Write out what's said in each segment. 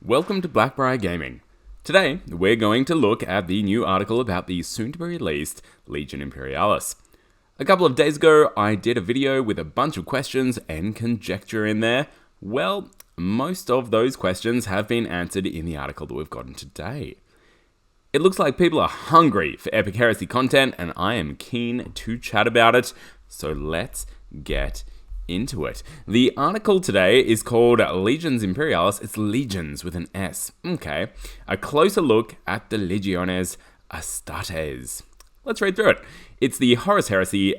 Welcome to Blackbriar Gaming. Today, we're going to look at the new article about the soon-to-be-released Legion Imperialis. A couple of days ago, I did a video with a bunch of questions and conjecture in there. Well, most of those questions have been answered in the article that we've gotten today. It looks like people are hungry for epic heresy content, and I am keen to chat about it, so let's get into it. The article today is called Legions Imperialis. It's Legions with an S. Okay. A closer look at the Legiones Astartes. Let's read through it. It's the Horus Heresy.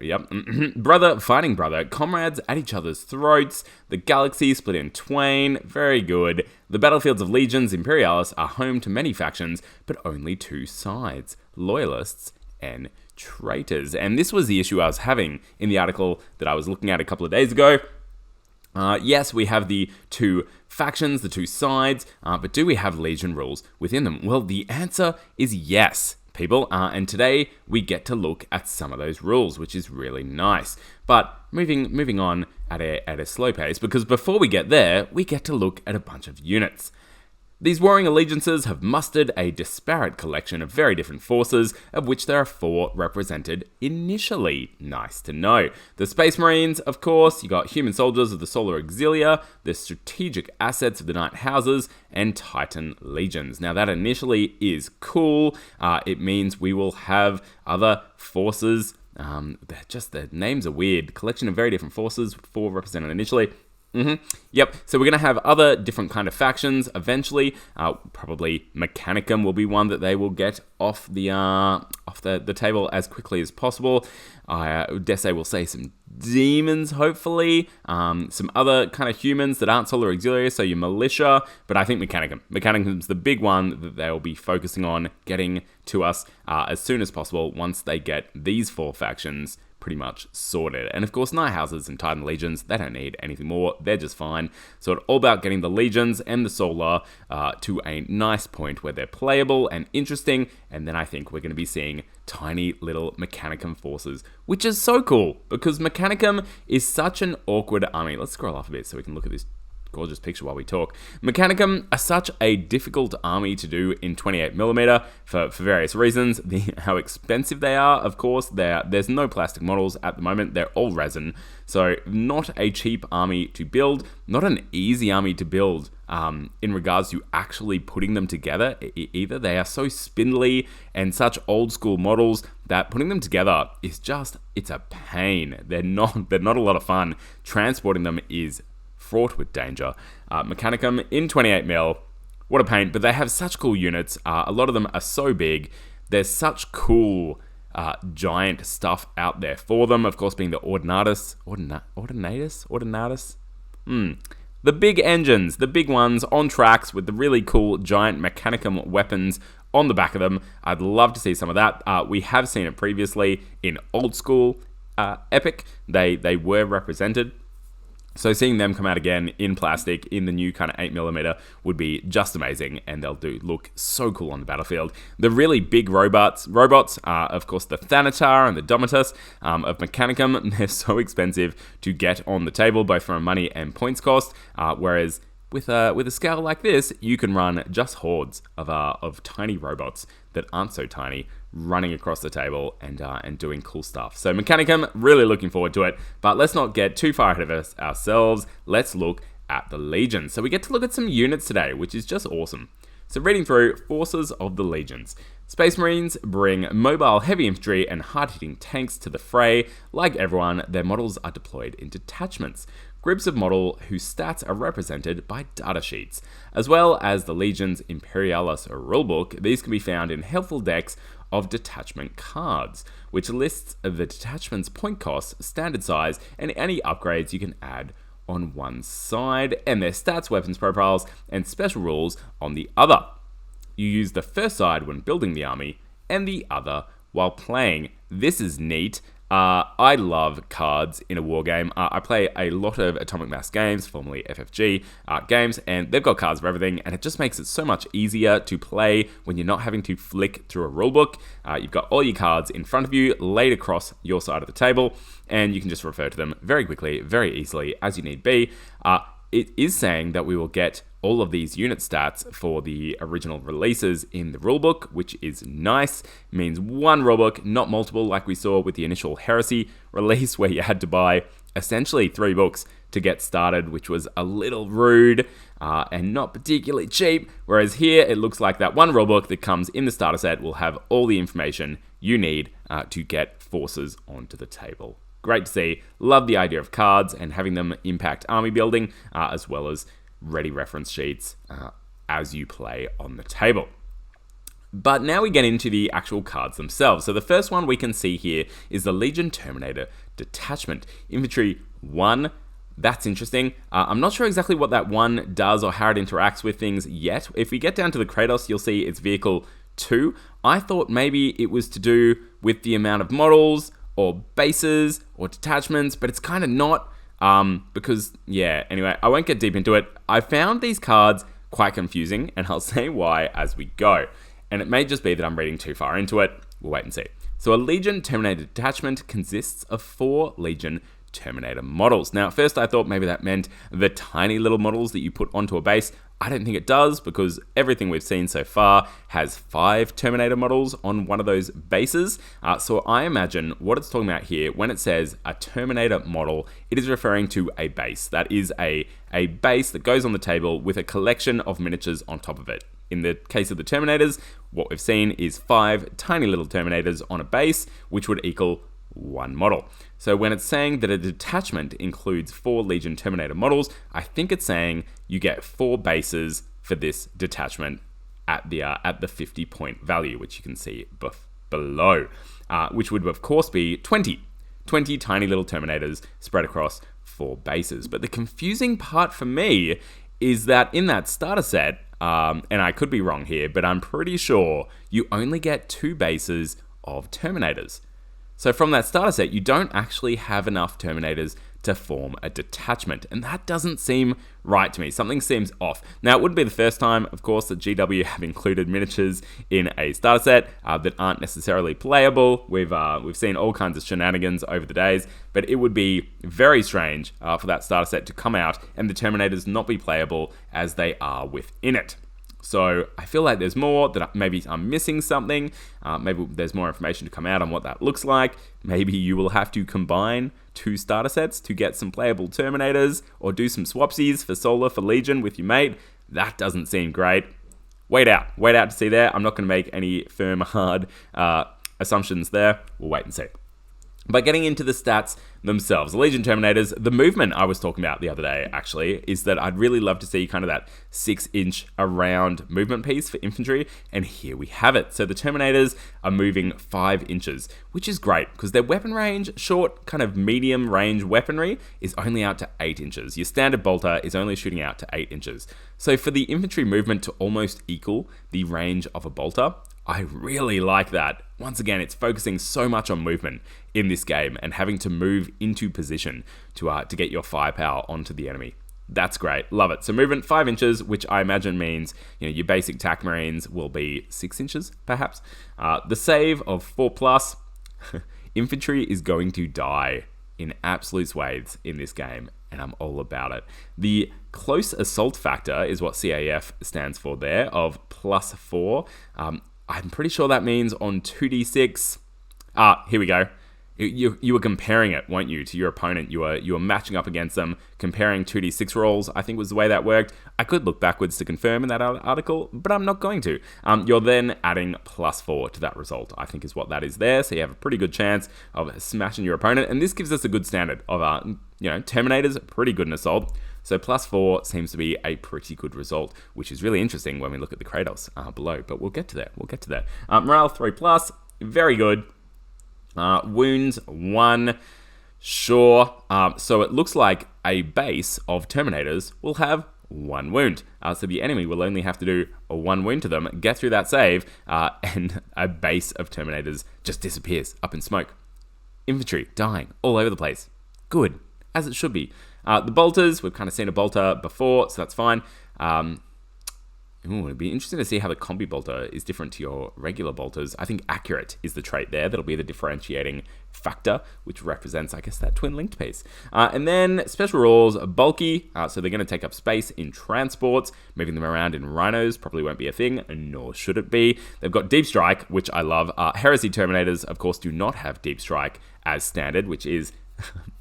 Yep. Brother fighting brother, comrades at each other's throats, the galaxy split in twain, very good. The battlefields of Legions Imperialis are home to many factions, but only two sides, loyalists and traitors. And this was the issue I was having in the article that I was looking at a couple of days ago. Yes, we have the two factions, the two sides, but do we have Legion rules within them? Well, the answer is yes, people, and today we get to look at some of those rules, which is really nice. But moving on at a slow pace, because before we get there, we get to look at a bunch of units. These warring allegiances have mustered a disparate collection of very different forces, of which there are 4 represented initially. Nice to know. The Space Marines, of course, you got human soldiers of the Solar Auxilia, the strategic assets of the Night Houses, and Titan Legions. Now that initially is cool. It means we will have other forces. Just the names are weird. Collection of very different forces, 4 represented initially. Yep, so we're going to have other different kind of factions eventually. Probably Mechanicum will be one that they will get off the table as quickly as possible. I dare say we'll say some demons, hopefully. Some other kind of humans that aren't Solar Auxilia, so your militia. But I think Mechanicum. Mechanicum's the big one that they'll be focusing on getting to us as soon as possible once they get these 4 factions pretty much sorted. And of course, Night Houses and Titan Legions, they don't need anything more. They're just fine. So it's all about getting the Legions and the Solar to a nice point where they're playable and interesting. And then I think we're going to be seeing tiny little Mechanicum forces, which is so cool because Mechanicum is such an awkward army. Let's scroll off a bit so we can look at this gorgeous picture while we talk. Mechanicum are such a difficult army to do in 28mm for various reasons. How expensive they are, of course. There's no plastic models at the moment. They're all resin. So not a cheap army to build. Not an easy army to build in regards to actually putting them together either. They are so spindly and such old school models that putting them together is it's a pain. They're not a lot of fun. Transporting them is fraught with danger. Mechanicum in 28mm, what a pain, but they have such cool units. A lot of them are so big. There's such cool giant stuff out there for them, of course being the Ordinatus. The big engines, the big ones on tracks with the really cool giant Mechanicum weapons on the back of them. I'd love to see some of that. We have seen it previously in old school Epic. They were represented. So seeing them come out again in plastic in the new kind of 8mm would be just amazing, and they'll look so cool on the battlefield. The really big robots are, of course, the Thanatar and the Domitus of Mechanicum. They're so expensive to get on the table, both from a money and points cost, whereas with a scale like this, you can run just hordes of tiny robots that aren't so tiny, running across the table and doing cool stuff. So Mechanicum, really looking forward to it. But let's not get too far ahead of ourselves. Let's look at the Legions. So we get to look at some units today, which is just awesome. So reading through Forces of the Legions. Space Marines bring mobile heavy infantry and hard-hitting tanks to the fray. Like everyone, their models are deployed in detachments. Groups of model whose stats are represented by datasheets. As well as the Legions Imperialis rulebook, these can be found in helpful decks of detachment cards, which lists the detachment's point cost, standard size, and any upgrades you can add on one side, and their stats, weapons profiles, and special rules on the other. You use the first side when building the army, and the other while playing. This is neat. I love cards in a war game. I play a lot of Atomic Mass games, formerly FFG games, and they've got cards for everything, and it just makes it so much easier to play when you're not having to flick through a rulebook. You've got all your cards in front of you, laid across your side of the table, and you can just refer to them very quickly, very easily, as you need be. It is saying that we will get all of these unit stats for the original releases in the rulebook, which is nice. It means one rulebook, not multiple like we saw with the initial Heresy release, where you had to buy essentially 3 books to get started, which was a little rude and not particularly cheap. Whereas here, it looks like that one rulebook that comes in the starter set will have all the information you need to get forces onto the table. Great to see. Love the idea of cards and having them impact army building, as well as ready reference sheets as you play on the table. But now we get into the actual cards themselves. So the first one we can see here is the Legion Terminator Detachment. Infantry 1. That's interesting. I'm not sure exactly what that 1 does or how it interacts with things yet. If we get down to the Kratos, you'll see it's vehicle 2. I thought maybe it was to do with the amount of models or bases or detachments, but it's kind of not, because, yeah, anyway, I won't get deep into it. I found these cards quite confusing, and I'll say why as we go. And it may just be that I'm reading too far into it. We'll wait and see. So a Legion Terminator Detachment consists of 4 Legion Terminator models. Now, at first I thought maybe that meant the tiny little models that you put onto a base. I don't think it does, because everything we've seen so far has 5 Terminator models on one of those bases. So I imagine what it's talking about here, when it says a Terminator model, it is referring to a base. That is a base that goes on the table with a collection of miniatures on top of it. In the case of the Terminators, what we've seen is 5 tiny little Terminators on a base, which would equal 1 model. So when it's saying that a detachment includes 4 Legion Terminator models, I think it's saying you get 4 bases for this detachment at the 50 point value, which you can see below, which would of course be 20 tiny little Terminators spread across 4 bases. But the confusing part for me is that in that starter set, and I could be wrong here, but I'm pretty sure you only get 2 bases of Terminators. So from that starter set, you don't actually have enough Terminators to form a detachment, and that doesn't seem right to me. Something seems off. Now, it wouldn't be the first time, of course, that GW have included miniatures in a starter set that aren't necessarily playable. We've seen all kinds of shenanigans over the days, but it would be very strange for that starter set to come out and the Terminators not be playable as they are within it. So I feel like there's more, that maybe I'm missing something. Maybe there's more information to come out on what that looks like. Maybe you will have to combine 2 starter sets to get some playable Terminators, or do some swapsies for Solar for Legion with your mate. That doesn't seem great. Wait out to see there. I'm not going to make any firm, hard assumptions there. We'll wait and see. But getting into the stats themselves, the Legion Terminators, the movement I was talking about the other day, actually, is that I'd really love to see kind of that 6-inch around movement piece for infantry, and here we have it. So the Terminators are moving 5 inches, which is great, because their weapon range, short, kind of medium range weaponry, is only out to 8 inches. Your standard bolter is only shooting out to 8 inches. So for the infantry movement to almost equal the range of a bolter, I really like that. Once again, it's focusing so much on movement in this game and having to move into position to get your firepower onto the enemy. That's great. Love it. So movement 5 inches, which I imagine means your basic TAC Marines will be 6 inches, perhaps. The save of 4+. Infantry is going to die in absolute swathes in this game, and I'm all about it. The close assault factor is what CAF stands for there, of +4. I'm pretty sure that means on 2d6. Here we go. You were comparing it, weren't you, to your opponent? You were matching up against them, comparing 2d6 rolls, I think was the way that worked. I could look backwards to confirm in that article, but I'm not going to. You're then adding +4 to that result, I think is what that is there. So you have a pretty good chance of smashing your opponent. And this gives us a good standard of, Terminators, pretty good in assault. So +4 seems to be a pretty good result, which is really interesting when we look at the Kratos below. But we'll get to that. Morale 3+, very good. Wounds 1, sure. So it looks like a base of Terminators will have 1 wound. So the enemy will only have to do a 1 wound to them, get through that save, and a base of Terminators just disappears up in smoke. Infantry dying all over the place. Good, as it should be. The bolters, we've kind of seen a bolter before, so that's fine. It'd be interesting to see how the combi bolter is different to your regular bolters. I think accurate is the trait there. That'll be the differentiating factor, which represents, I guess, that twin-linked piece. And then special rules, bulky. So they're going to take up space in transports. Moving them around in rhinos probably won't be a thing, nor should it be. They've got deep strike, which I love. Heresy Terminators, of course, do not have deep strike as standard, which is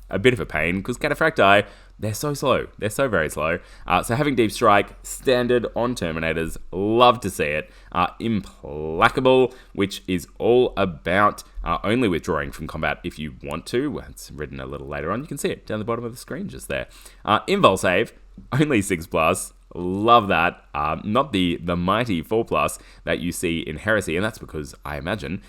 a bit of a pain, because Cataphracti, they're so slow. They're so very slow. So having deep strike standard on Terminators, love to see it. Implacable, which is all about only withdrawing from combat if you want to. Well, it's written a little later on. You can see it down the bottom of the screen just there. Invul save, only 6+. Love that. Not the mighty 4+ that you see in Heresy, and that's because I imagine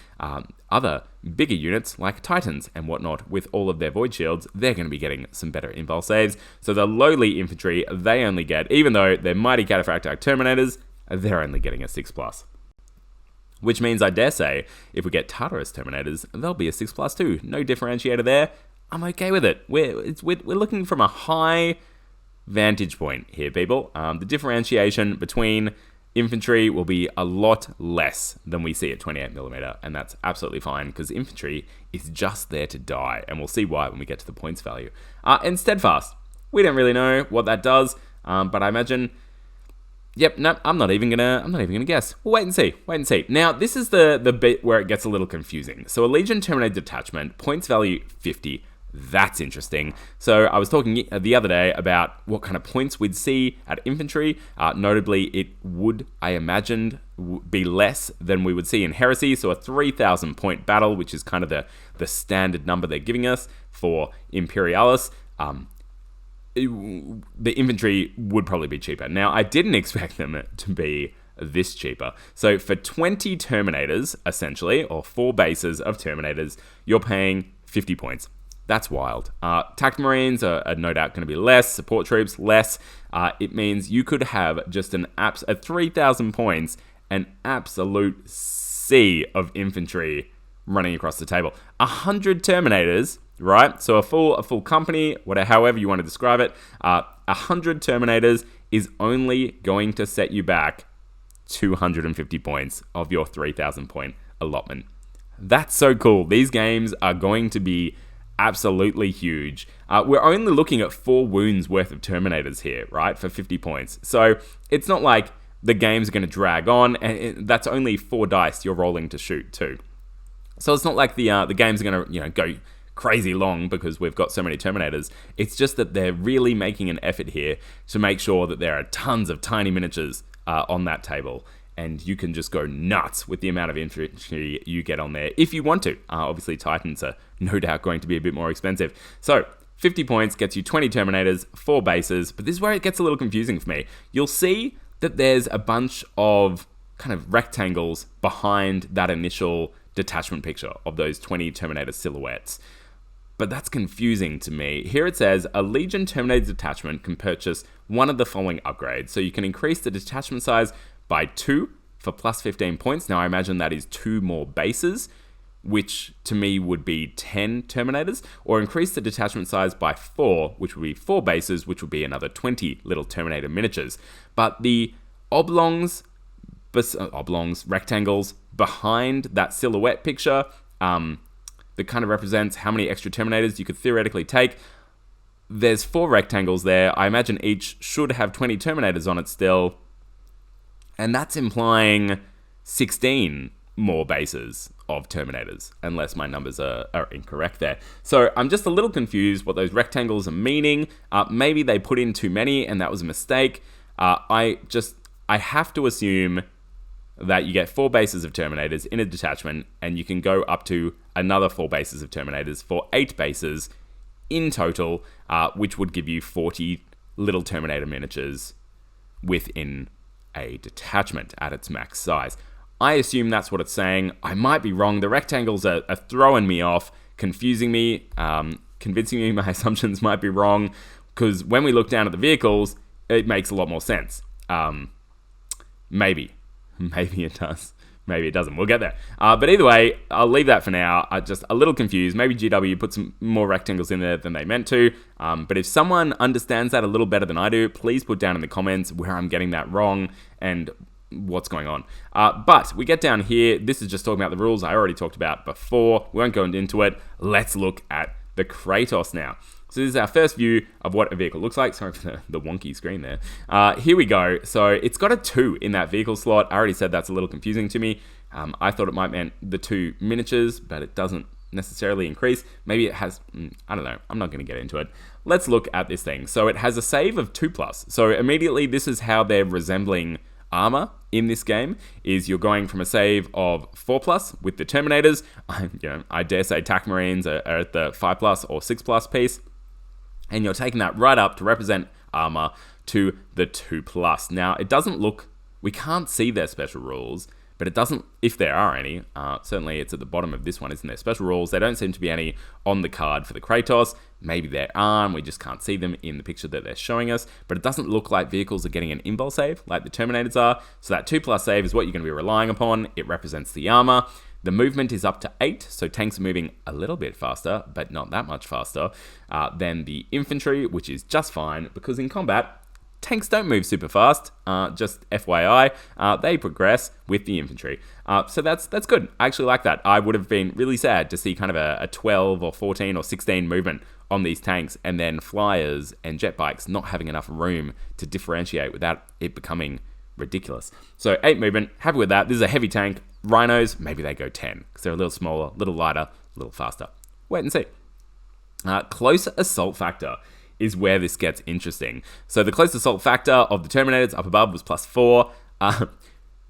other bigger units like Titans and whatnot, with all of their void shields, they're going to be getting some better invul saves. So the lowly infantry, they only get, even though they're mighty Cataphracti Terminators, they're only getting a 6+. Which means, I dare say, if we get Tartarus Terminators, they'll be a 6+ too. No differentiator there. I'm okay with it. We're looking from a high vantage point here, people. The differentiation between infantry will be a lot less than we see at 28mm, and that's absolutely fine, because infantry is just there to die, and we'll see why when we get to the points value. And steadfast, we don't really know what that does, but I imagine, yep, no, I'm not even gonna guess. We'll wait and see. Now, this is the bit where it gets a little confusing. So a Legion Terminator detachment, points value 50. That's interesting. So I was talking the other day about what kind of points we'd see at infantry. Notably, it would, I imagined, be less than we would see in Heresy. So a 3,000 point battle, which is kind of the standard number they're giving us for Imperialis. The infantry would probably be cheaper. Now, I didn't expect them to be this cheaper. So for 20 Terminators, essentially, or 4 bases of Terminators, you're paying 50 points. That's wild. Tact Marines are no doubt going to be less. Support troops, less. It means you could have just at 3,000 points, an absolute sea of infantry running across the table. 100 Terminators, right? So a full company, however you want to describe it. 100 Terminators is only going to set you back 250 points of your 3,000 point allotment. That's so cool. These games are going to be absolutely huge. We're only looking at 4 wounds worth of Terminators here, right, for 50 points. So it's not like the game's going to drag on, and that's only 4 dice you're rolling to shoot too. So it's not like the game's going to go crazy long because we've got so many Terminators. It's just that they're really making an effort here to make sure that there are tons of tiny miniatures on that table. And you can just go nuts with the amount of infantry you get on there if you want to. Obviously, Titans are no doubt going to be a bit more expensive. So, 50 points gets you 20 Terminators, 4 bases, but this is where it gets a little confusing for me. You'll see that there's a bunch of kind of rectangles behind that initial detachment picture of those 20 Terminator silhouettes. But that's confusing to me. Here it says, a Legion Terminator detachment can purchase one of the following upgrades. So you can increase the detachment size by 2 for plus 15 points. Now, I imagine that is 2 more bases, which to me would be 10 Terminators, or increase the detachment size by 4, which would be 4 bases, which would be another 20 little Terminator miniatures. But the oblongs, rectangles behind that silhouette picture, that kind of represents how many extra Terminators you could theoretically take. There's 4 rectangles there. I imagine each should have 20 Terminators on it still. And that's implying 16 more bases of Terminators, unless my numbers are incorrect there. So I'm just a little confused what those rectangles are meaning. Maybe they put in too many and that was a mistake. I have to assume that you get 4 bases of Terminators in a detachment, and you can go up to another 4 bases of Terminators for 8 bases in total, which would give you 40 little Terminator miniatures within a detachment at its max size. I assume that's what it's saying. I might be wrong. The rectangles are throwing me off, confusing me, convincing me my assumptions might be wrong, because when we look down at the vehicles, it makes a lot more sense. Maybe it does. maybe it doesn't. We'll get there. But either way, I'll leave that for now. I'm just a little confused. Maybe GW put some more rectangles in there than they meant to. But if someone understands that a little better than I do, please put down in the comments where I'm getting that wrong and what's going on. But we get down here. This is just talking about the rules I already talked about before. We won't go into it. Let's look at the Kratos now. So this is our first view of what a vehicle looks like. Sorry for the wonky screen there. Here we go. So it's got a 2 in that vehicle slot. I already said that's a little confusing to me. I thought it might mean the 2 miniatures, but it doesn't necessarily increase. Maybe it has, I don't know. I'm not going to get into it. Let's look at this thing. So it has a save of 2+. So immediately this is how they're resembling armor in this game, is you're going from a save of 4+ with the Terminators. I dare say TAC Marines are at the 5+ or 6+ piece. And you're taking that right up to represent armor to the 2+. Now, it doesn't look, we can't see their special rules, but it doesn't, if there are any, certainly it's at the bottom of this one, isn't there? Special rules, there don't seem to be any on the card for the Kratos. Maybe there are, and we just can't see them in the picture that they're showing us, but it doesn't look like vehicles are getting an invul save like the Terminators are. So that 2+ save is what you're going to be relying upon. It represents the armor. The movement is up to 8, so tanks are moving a little bit faster, but not that much faster, than the infantry, which is just fine, because in combat, tanks don't move super fast, just FYI, they progress with the infantry. So that's good. I actually like that. I would have been really sad to see kind of a 12 or 14 or 16 movement on these tanks, and then flyers and jet bikes not having enough room to differentiate without it becoming ridiculous. So 8 movement, happy with that. This is a heavy tank. Rhinos, maybe they go 10, because they're a little smaller, a little lighter, a little faster. Wait and see. Close assault factor is where this gets interesting. So the close assault factor of the Terminators up above was +4.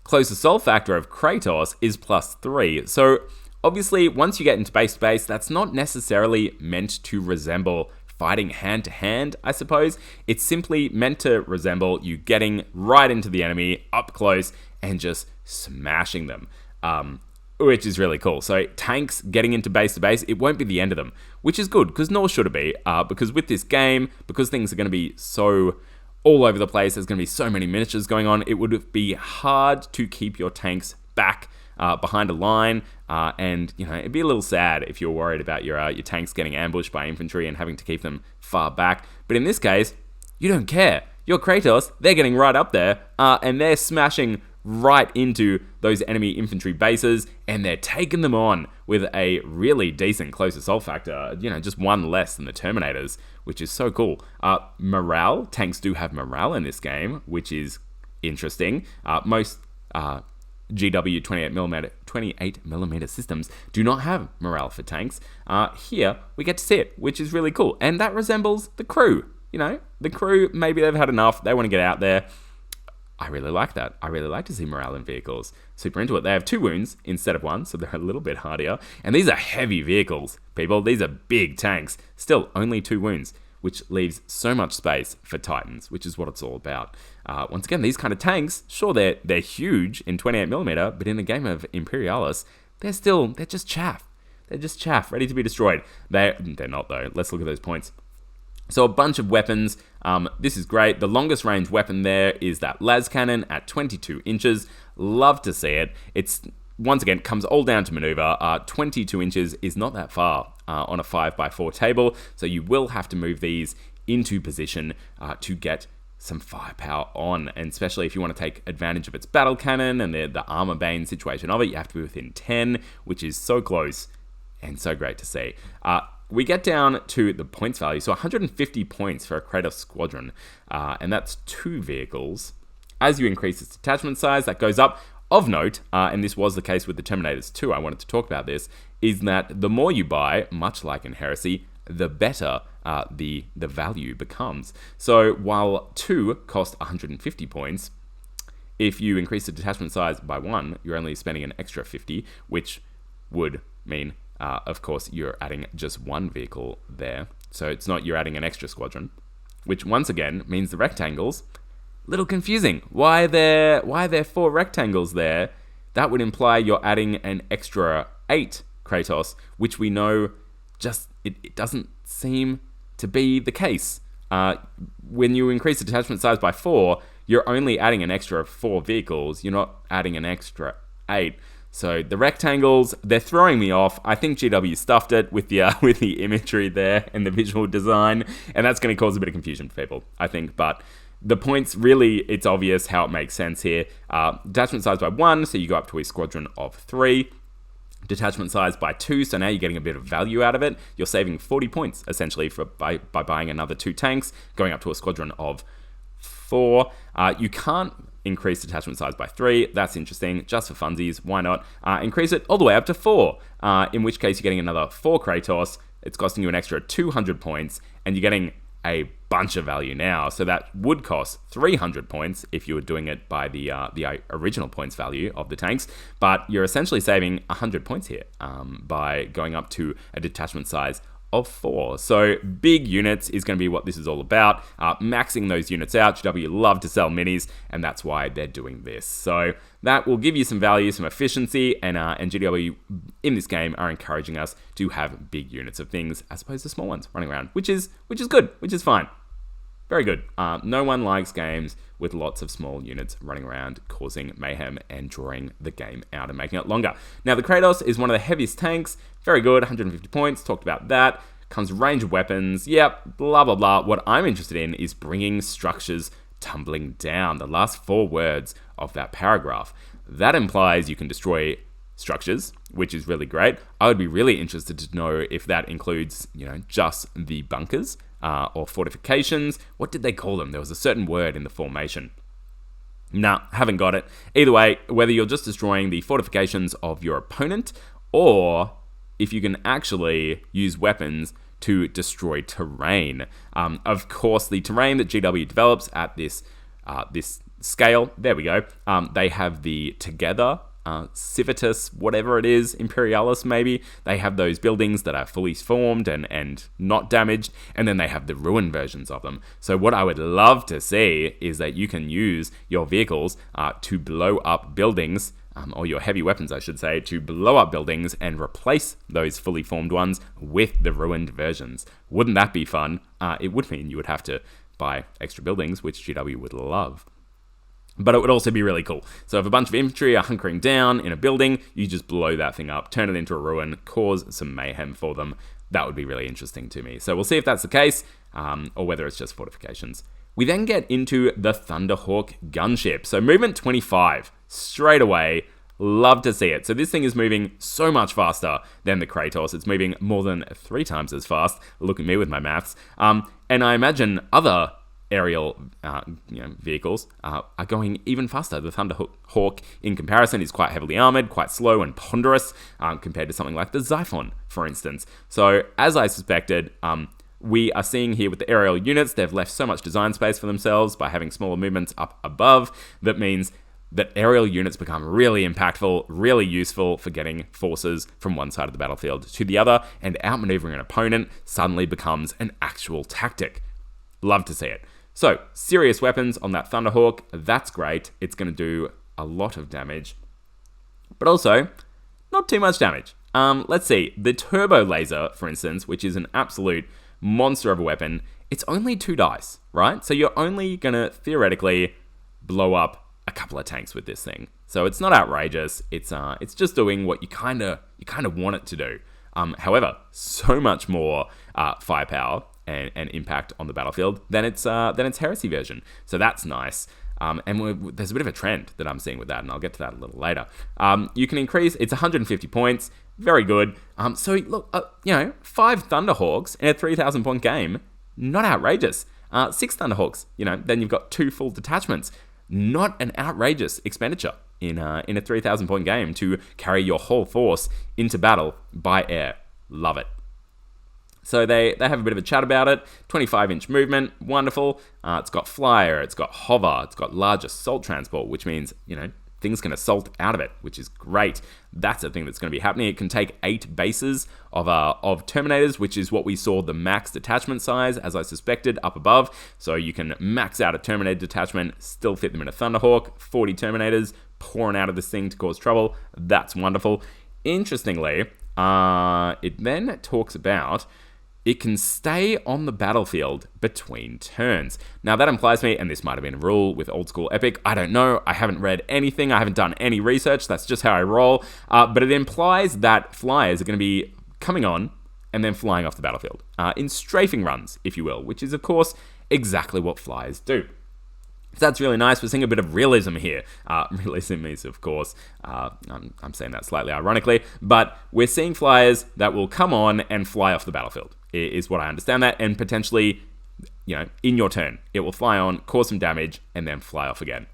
Close assault factor of Kratos is +3. So obviously, once you get into base to base, that's not necessarily meant to resemble fighting hand to hand, I suppose. It's simply meant to resemble you getting right into the enemy up close and just smashing them, which is really cool. So tanks getting into base to base, it won't be the end of them, which is good, because nor should it be, because with this game, because things are going to be so all over the place, there's going to be so many miniatures going on, it would be hard to keep your tanks back behind a line, and it'd be a little sad if you're worried about your tanks getting ambushed by infantry and having to keep them far back. But in this case, you don't care. Your Kratos, they're getting right up there, and they're smashing right into those enemy infantry bases, and they're taking them on with a really decent close assault factor, just 1 less than the Terminators, which is so cool. Morale, tanks do have morale in this game, which is interesting. Most GW 28mm systems do not have morale for tanks. Here, we get to see it, which is really cool. And that resembles the crew. The crew, maybe they've had enough, they want to get out there. I really like that. I really like to see morale in vehicles. Super into it. They have 2 wounds instead of 1, so they're a little bit hardier. And these are heavy vehicles, people. These are big tanks. Still, only 2 wounds, which leaves so much space for Titans, which is what it's all about. Once again, these kind of tanks, sure, they're huge in 28mm, but in the game of Imperialis, they're just chaff. They're just chaff, ready to be destroyed. They're not, though. Let's look at those points. So a bunch of weapons. This is great. The longest range weapon there is that las cannon at 22 inches. Love to see it. It's, once again, comes all down to maneuver. 22 inches is not that far on a 5x4 table, so you will have to move these into position to get some firepower on, and especially if you want to take advantage of its battle cannon and the armor bane situation of it, you have to be within 10, which is so close and so great to see. We get down to the points value, so 150 points for a Kratos squadron, and that's 2 vehicles. As you increase its detachment size, that goes up. Of note, and this was the case with the Terminators too, I wanted to talk about this, is that the more you buy, much like in Heresy, the better the value becomes. So while 2 cost 150 points, if you increase the detachment size by 1, you're only spending an extra 50, which would mean of course, you're adding just 1 vehicle there. So it's not you're adding an extra squadron, which once again means the rectangles, little confusing. Why are there 4 rectangles there? That would imply you're adding an extra 8 Kratos, which we know just, it doesn't seem to be the case. When you increase the detachment size by 4, you're only adding an extra 4 vehicles. You're not adding an extra 8. So the rectangles, they're throwing me off. I think GW stuffed it with the imagery there and the visual design, and that's going to cause a bit of confusion for people, I think. But the points, really, it's obvious how it makes sense here. Detachment size by 1, so you go up to a squadron of 3. Detachment size by 2, so now you're getting a bit of value out of it. You're saving 40 points, essentially, by buying another 2 tanks, going up to a squadron of 4. You can't increase detachment size by 3. That's interesting. Just for funsies, why not? Increase it all the way up to 4, in which case you're getting another 4 Kratos. It's costing you an extra 200 points, and you're getting a bunch of value now. So that would cost 300 points if you were doing it by the original points value of the tanks, but you're essentially saving 100 points here by going up to a detachment size of 4. So big units is going to be what this is all about. Maxing those units out. GW love to sell minis, and that's why they're doing this. So that will give you some value, some efficiency, and GW in this game are encouraging us to have big units of things as opposed to small ones running around, which is good, which is fine. Very good. No one likes games with lots of small units running around, causing mayhem and drawing the game out and making it longer. Now, the Kratos is one of the heaviest tanks. Very good, 150 points. Talked about that. Comes range of weapons. Yep, blah, blah, blah. What I'm interested in is bringing structures tumbling down. The last 4 words of that paragraph. That implies you can destroy structures, which is really great. I would be really interested to know if that includes, just the bunkers or fortifications. What did they call them? There was a certain word in the formation. Nah, haven't got it. Either way, whether you're just destroying the fortifications of your opponent, or if you can actually use weapons to destroy terrain. Of course, the terrain that GW develops at this scale, there we go, they have the Together Civitas, whatever it is, Imperialis maybe. They have those buildings that are fully formed and not damaged, and then they have the ruined versions of them. So what I would love to see is that you can use your vehicles to blow up buildings, or your heavy weapons, I should say, to blow up buildings and replace those fully formed ones with the ruined versions. Wouldn't that be fun? It would mean you would have to buy extra buildings, which GW would love. But it would also be really cool. So if a bunch of infantry are hunkering down in a building, you just blow that thing up, turn it into a ruin, cause some mayhem for them. That would be really interesting to me. So we'll see if that's the case, or whether it's just fortifications. We then get into the Thunderhawk gunship. So movement 25, straight away. Love to see it. So this thing is moving so much faster than the Kratos. It's moving more than 3 times as fast. Look at me with my maths. And I imagine other aerial vehicles are going even faster. The Thunderhawk, in comparison, is quite heavily armored, quite slow and ponderous compared to something like the Xiphon, for instance. So, as I suspected, we are seeing here with the aerial units, they've left so much design space for themselves by having smaller movements up above. That means that aerial units become really impactful, really useful for getting forces from one side of the battlefield to the other, and outmaneuvering an opponent suddenly becomes an actual tactic. Love to see it. So, serious weapons on that Thunderhawk, that's great. It's going to do a lot of damage, but also not too much damage. Let's see, the turbo laser, for instance, which is an absolute monster of a weapon, it's only 2 dice, right? So you're only going to theoretically blow up a couple of tanks with this thing. So it's not outrageous. It's just doing what you kind of want it to do. However, so much more firepower and impact on the battlefield than its Heresy version. So that's nice. And there's a bit of a trend that I'm seeing with that, and I'll get to that a little later. You can increase, it's 150 points, very good. So look, 5 Thunderhawks in a 3,000 point game, not outrageous. 6 Thunderhawks, then you've got 2 full detachments. Not an outrageous expenditure in a 3,000 point game to carry your whole force into battle by air. Love it. So they have a bit of a chat about it. 25-inch movement, wonderful. It's got flyer, it's got hover, it's got large assault transport, which means, things can assault out of it, which is great. That's a thing that's going to be happening. It can take 8 bases of Terminators, which is what we saw the max detachment size, as I suspected, up above. So you can max out a Terminator detachment, still fit them in a Thunderhawk, 40 Terminators pouring out of this thing to cause trouble. That's wonderful. Interestingly, it then talks about it can stay on the battlefield between turns. Now that implies to me, and this might have been a rule with old school Epic, I don't know, I haven't read anything, I haven't done any research, that's just how I roll, but it implies that flyers are going to be coming on and then flying off the battlefield, in strafing runs, if you will, which is of course exactly what flyers do. So that's really nice. We're seeing a bit of realism here. Realism is, of course, I'm saying that slightly ironically, but we're seeing flyers that will come on and fly off the battlefield, is what I understand that, and potentially, in your turn, it will fly on, cause some damage, and then fly off again.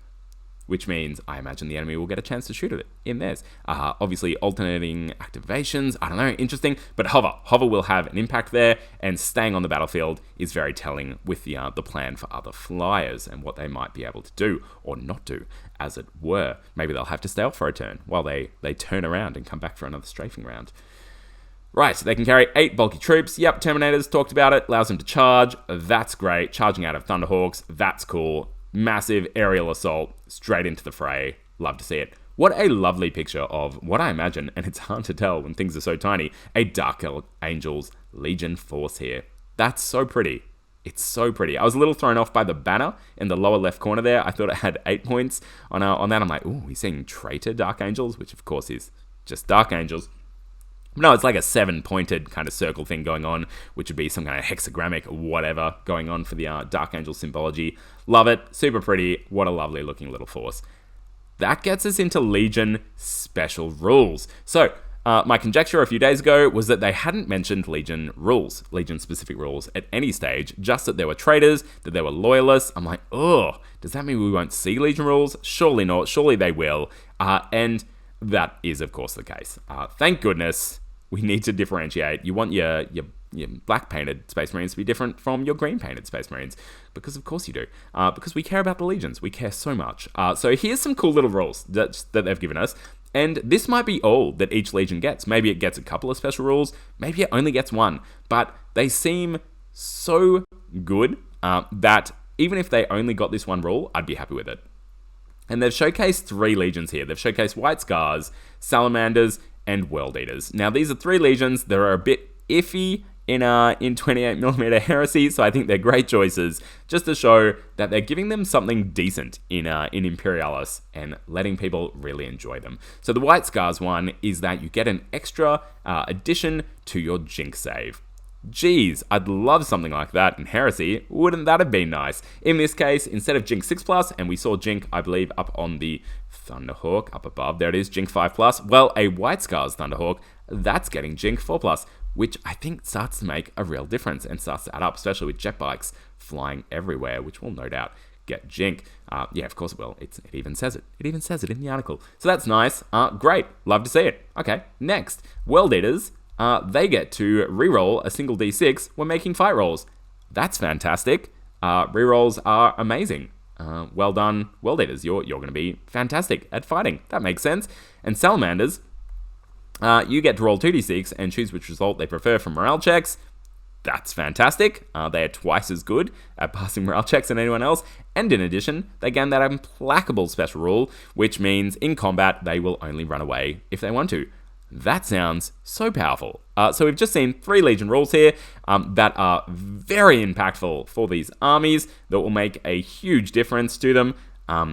Which means I imagine the enemy will get a chance to shoot at it in theirs. Obviously, alternating activations, I don't know, interesting, but hover. Hover will have an impact there, and staying on the battlefield is very telling with the plan for other flyers and what they might be able to do or not do, as it were. Maybe they'll have to stay off for a turn while they turn around and come back for another strafing round. Right, so they can carry 8 bulky troops. Yep, Terminators, talked about it, allows them to charge. That's great. Charging out of Thunderhawks, that's cool. Massive aerial assault, straight into the fray. Love to see it. What a lovely picture of what I imagine, and it's hard to tell when things are so tiny, a Dark Angels Legion force here. That's so pretty. It's so pretty. I was a little thrown off by the banner in the lower left corner there. I thought it had 8 points on that. I'm like, ooh, he's saying traitor Dark Angels, which of course is just Dark Angels. No, it's like a 7-pointed kind of circle thing going on, which would be some kind of hexagrammic whatever going on for the Dark Angel symbology. Love it. Super pretty. What a lovely looking little force. That gets us into Legion special rules. So, my conjecture a few days ago was that they hadn't mentioned Legion rules, Legion specific rules at any stage, just that there were traitors, that there were loyalists. I'm like, oh, does that mean we won't see Legion rules? Surely not. Surely they will. And that is, of course, the case. Thank goodness. We need to differentiate. You want your black painted Space Marines to be different from your green painted Space Marines, because of course you do. Because we care about the Legions. We care so much. So here's some cool little rules that they've given us. And this might be all that each Legion gets. Maybe it gets a couple of special rules. Maybe it only gets one. But they seem so good that even if they only got this one rule, I'd be happy with it. And they've showcased 3 Legions here. They've showcased White Scars, Salamanders, and World Eaters. Now, these are 3 Legions that are a bit iffy in 28mm Heresy, so I think they're great choices, just to show that they're giving them something decent in Imperialis and letting people really enjoy them. So the White Scars one is that you get an extra addition to your Jink save. Geez, I'd love something like that in Heresy. Wouldn't that have been nice? In this case, instead of Jink 6+, and we saw Jink, I believe, up on the Thunderhawk, up above, there it is, Jink 5+, well, a White Scars Thunderhawk, that's getting Jink 4+, which I think starts to make a real difference and starts to add up, especially with jet bikes flying everywhere, which will no doubt get Jink. Yeah, of course it will. It even says it. It even says it in the article. So that's nice. Great. Love to see it. Okay, next. World Eaters. They get to reroll a single D6 when making fight rolls. That's fantastic. Rerolls are amazing. Well done, World Eaters. You're going to be fantastic at fighting. That makes sense. And Salamanders, you get to roll 2d6 and choose which result they prefer from morale checks. That's fantastic. They are twice as good at passing morale checks than anyone else. And in addition, they gain that implacable special rule, which means in combat, they will only run away if they want to. That sounds so powerful. So we've just seen 3 Legion rules here that are very impactful for these armies that will make a huge difference to them.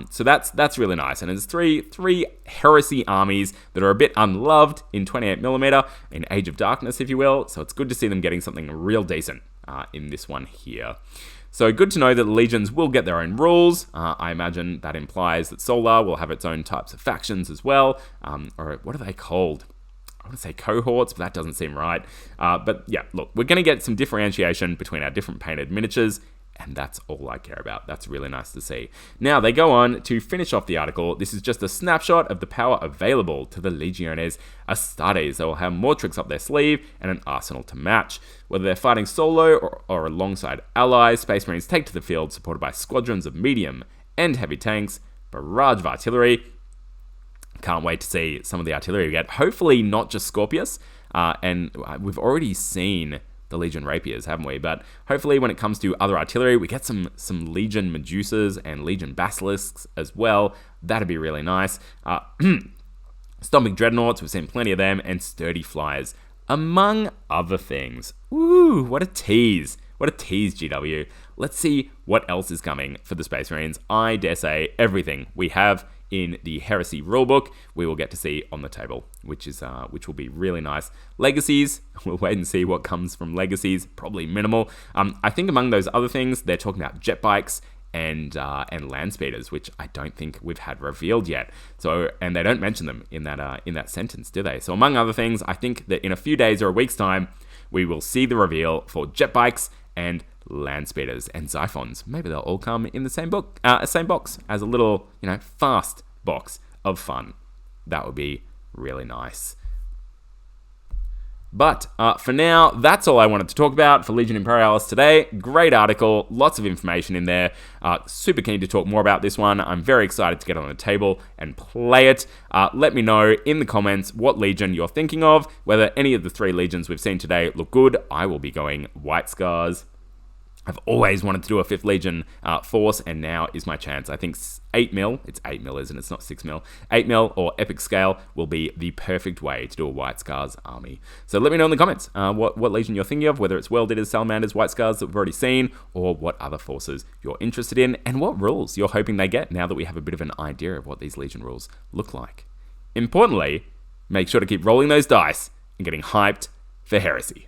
So that's really nice. And there's three Heresy armies that are a bit unloved in 28mm, in Age of Darkness, if you will. So it's good to see them getting something real decent in this one here. So good to know that the Legions will get their own rules. I imagine that implies that Solar will have its own types of factions as well. Or what are they called? I want to say cohorts, but that doesn't seem right. But yeah, look, we're going to get some differentiation between our different painted miniatures, and that's all I care about. That's really nice to see. Now, they go on to finish off the article. This is just a snapshot of the power available to the Legiones Astartes. They will have more tricks up their sleeve and an arsenal to match. Whether they're fighting solo or alongside allies, Space Marines take to the field supported by squadrons of medium and heavy tanks, barrage of artillery. Can't wait to see some of the artillery we get. Hopefully not just Scorpius, and we've already seen the Legion Rapiers, haven't we? But hopefully when it comes to other artillery, we get some Legion Medusas and Legion Basilisks as well. That'd be really nice. Stomping Dreadnoughts, we've seen plenty of them, and Sturdy Flyers among other things. Woo, what a tease. What a tease, GW. Let's see what else is coming for the Space Marines. I dare say everything we have in the Heresy rulebook, we will get to see on the table, which will be really nice. Legacies, we'll wait and see what comes from Legacies, probably minimal. I think among those other things, they're talking about jet bikes and land speeders, which I don't think we've had revealed yet. So, and they don't mention them in that sentence, do they? So among other things, I think that in a few days or a week's time, we will see the reveal for jet bikes and land speeders and Xiphons. Maybe they'll all come in the same box as a little, fast box of fun. That would be really nice. But for now, that's all I wanted to talk about for Legion Imperialis today. Great article, lots of information in there. Super keen to talk more about this one. I'm very excited to get on the table and play it. Let me know in the comments what Legion you're thinking of, whether any of the 3 Legions we've seen today look good. I will be going White Scars. I've always wanted to do a 5th Legion force, and now is my chance. I think 8 mil, it's 8 mil, isn't it? It's not 6 mil. 8 mil or epic scale will be the perfect way to do a White Scars army. So let me know in the comments what Legion you're thinking of, whether it's World Eaters, Salamanders, White Scars that we've already seen, or what other forces you're interested in, and what rules you're hoping they get now that we have a bit of an idea of what these Legion rules look like. Importantly, make sure to keep rolling those dice and getting hyped for Heresy.